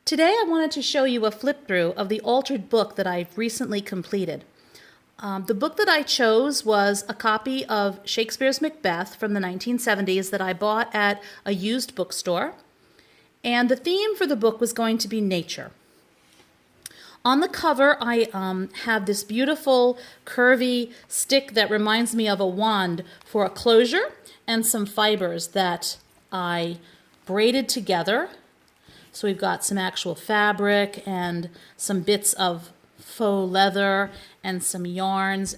Today I wanted to show you a flip through of the altered book that I've recently completed. The book that I chose was a copy of Shakespeare's Macbeth from the 1970s that I bought at a used bookstore. And the theme for the book was going to be nature. On the cover, I have this beautiful curvy stick that reminds me of a wand for a closure and some fibers that I braided together. So we've got some actual fabric and some bits of faux leather and some yarns.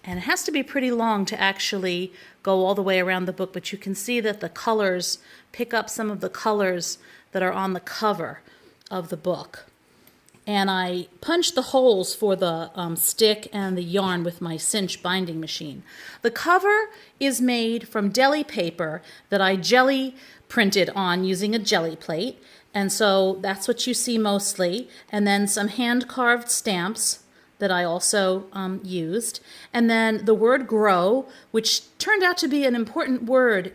And it has to be pretty long to actually go all the way around the book, but you can see that the colors pick up some of the colors that are on the cover of the book. And I punched the holes for the stick and the yarn with my cinch binding machine. The cover is made from deli paper that I jelly printed on using a jelly plate. And so that's what you see mostly. And then some hand-carved stamps that I also used. And then the word grow, which turned out to be an important word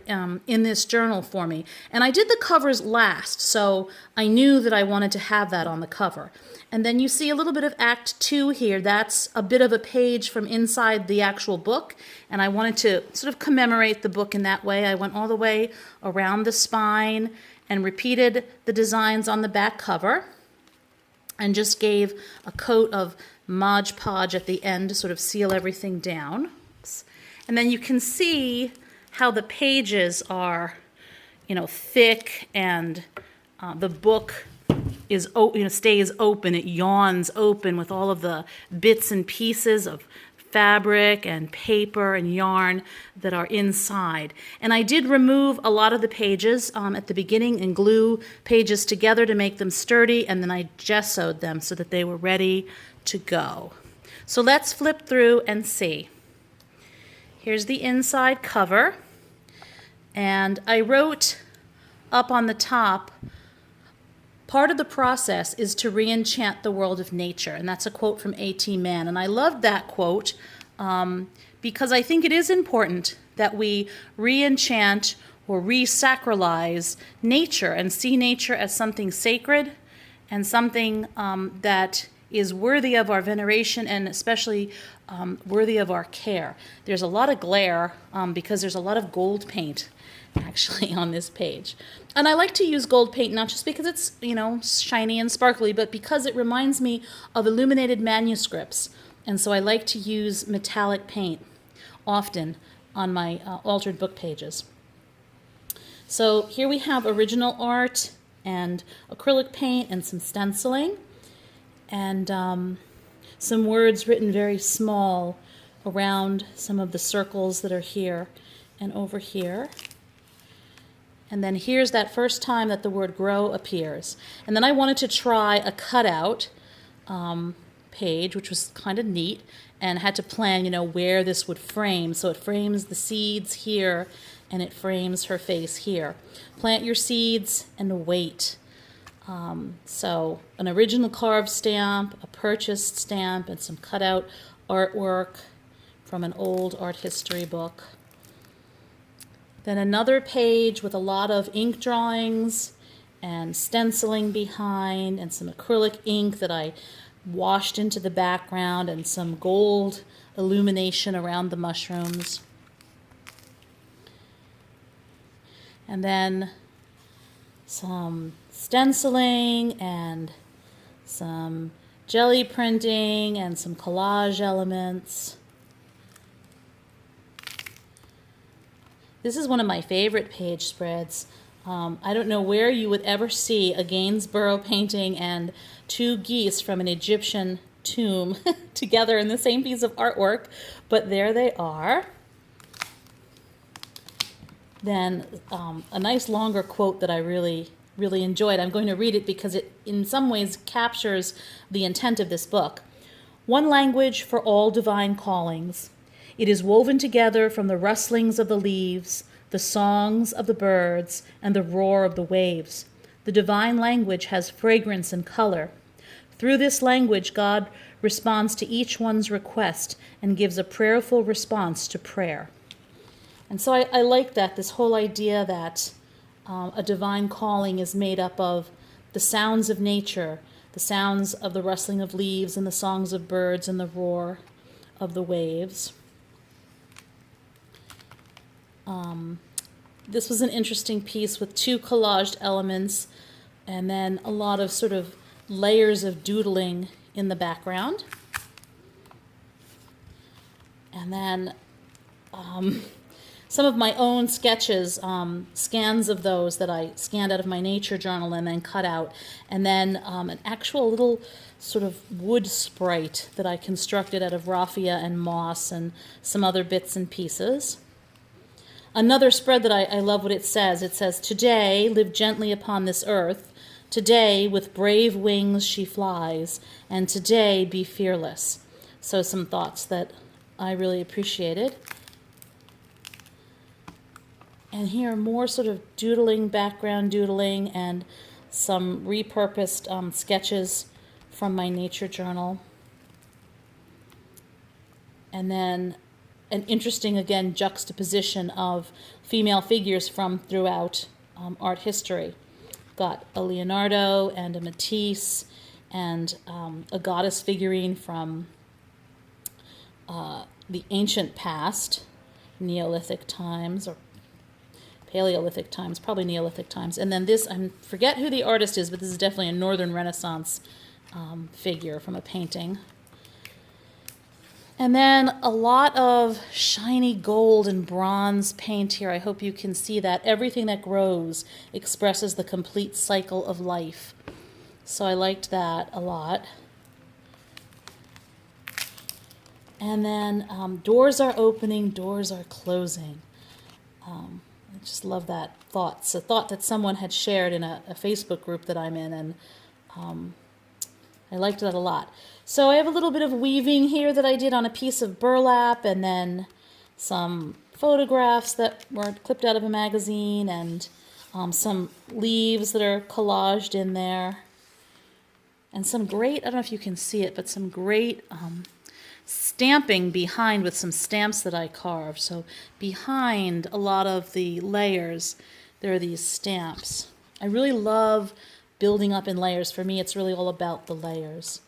in this journal for me. And I did the covers last, so I knew that I wanted to have that on the cover. And then you see a little bit of Act 2 here. That's a bit of a page from inside the actual book. And I wanted to sort of commemorate the book in that way. I went all the way around the spine and repeated the designs on the back cover and just gave a coat of Mod Podge at the end to sort of seal everything down. And then you can see how the pages are, thick, and the book is, stays open. It yawns open with all of the bits and pieces of fabric and paper and yarn that are inside. And I did remove a lot of the pages at the beginning and glue pages together to make them sturdy, and then I gessoed them so that they were ready to go. So let's flip through and see. Here's the inside cover, and I wrote up on the top, part of the process is to re-enchant the world of nature, and that's a quote from A.T. Mann. And I loved that quote because I think it is important that we re-enchant or re-sacralize nature and see nature as something sacred and something that is worthy of our veneration and especially worthy of our care. There's a lot of glare because there's a lot of gold paint actually on this page. And I like to use gold paint not just because it's, shiny and sparkly, but because it reminds me of illuminated manuscripts. And so I like to use metallic paint often on my altered book pages. So here we have original art and acrylic paint and some stenciling and some words written very small around some of the circles that are here and over here. And then here's that first time that the word grow appears. And then I wanted to try a cutout page, which was kind of neat, and had to plan, where this would frame. So it frames the seeds here, and it frames her face here. Plant your seeds and wait. So an original carved stamp, a purchased stamp, and some cutout artwork from an old art history book. Then another page with a lot of ink drawings and stenciling behind and some acrylic ink that I washed into the background and some gold illumination around the mushrooms. And then some stenciling and some jelly printing and some collage elements. This is one of my favorite page spreads. I don't know where you would ever see a Gainsborough painting and two geese from an Egyptian tomb together in the same piece of artwork, but there they are. Then a nice longer quote that I really enjoyed. I'm going to read it because it in some ways captures the intent of this book. One language for all divine callings. It is woven together from the rustlings of the leaves, the songs of the birds, and the roar of the waves. The divine language has fragrance and color. Through this language, God responds to each one's request and gives a prayerful response to prayer. And so I like that, this whole idea that a divine calling is made up of the the sounds of nature, the sounds of the rustling of leaves and the songs of birds and the roar of the waves. This was an interesting piece with 2 collaged elements and then a lot of sort of layers of doodling in the background. And then some of my own sketches, scans of those that I scanned out of my nature journal and then cut out. And then an actual little sort of wood sprite that I constructed out of raffia and moss and some other bits and pieces. Another spread that I love what it says. It says, "Today, live gently upon this earth. Today, with brave wings she flies. And today, be fearless." So some thoughts that I really appreciated. And here, more sort of doodling, background doodling, and some repurposed sketches from my nature journal. And then an interesting, again, juxtaposition of female figures from throughout art history. Got a Leonardo and a Matisse and a goddess figurine from the ancient past, Neolithic times or Paleolithic times, probably Neolithic times. And then this, I forget who the artist is, but this is definitely a Northern Renaissance figure from a painting. And then a lot of shiny gold and bronze paint here. I hope you can see that. Everything that grows expresses the complete cycle of life. So I liked that a lot. And then doors are opening, doors are closing. I just love that thought. It's a thought that someone had shared in a Facebook group that I'm in, and I liked that a lot. So I have a little bit of weaving here that I did on a piece of burlap, and then some photographs that were clipped out of a magazine, and some leaves that are collaged in there. And some great, I don't know if you can see it, but some great stamping behind with some stamps that I carved. So behind a lot of the layers, there are these stamps. I really love building up in layers. For me, it's really all about the layers.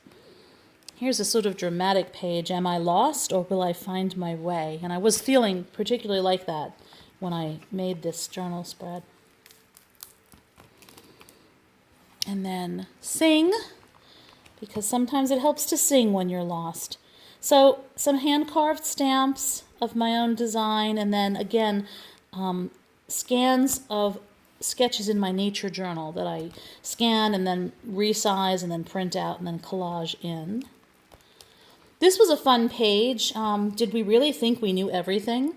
Here's a sort of dramatic page. Am I lost or will I find my way? And I was feeling particularly like that when I made this journal spread. And then sing, because sometimes it helps to sing when you're lost. So some hand-carved stamps of my own design, and then again, scans of sketches in my nature journal that I scan and then resize and then print out and then collage in. This was a fun page. Did we really think we knew everything?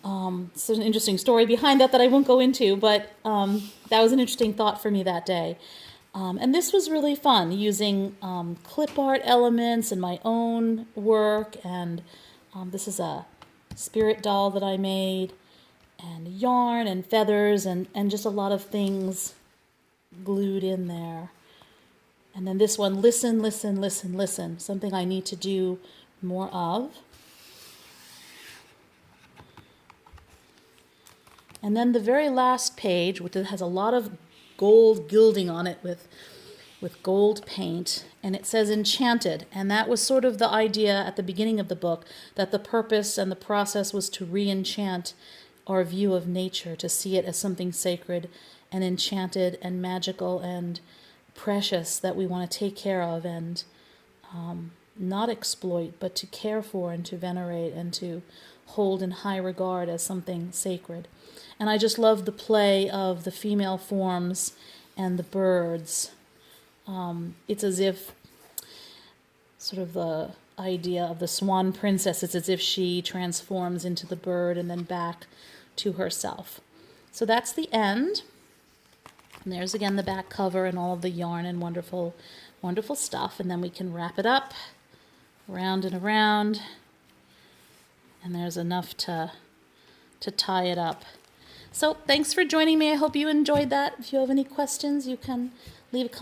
It's an interesting story behind that I won't go into, but that was an interesting thought for me that day. And this was really fun, using clip art elements and my own work. And this is a spirit doll that I made, and yarn and feathers and just a lot of things glued in there. And then this one, listen, listen, listen, listen, something I need to do more of. And then the very last page, which has a lot of gold gilding on it with gold paint, and it says enchanted. And that was sort of the idea at the beginning of the book, that the purpose and the process was to re-enchant our view of nature, to see it as something sacred and enchanted and magical and precious that we want to take care of and not exploit, but to care for and to venerate and to hold in high regard as something sacred. And I just love the play of the female forms and the birds. It's as if sort of the idea of the swan princess, it's as if she transforms into the bird and then back to herself. So that's the end. And there's again the back cover and all of the yarn and wonderful, wonderful stuff. And then we can wrap it up around and around. And there's enough to tie it up. So thanks for joining me. I hope you enjoyed that. If you have any questions, you can leave a comment.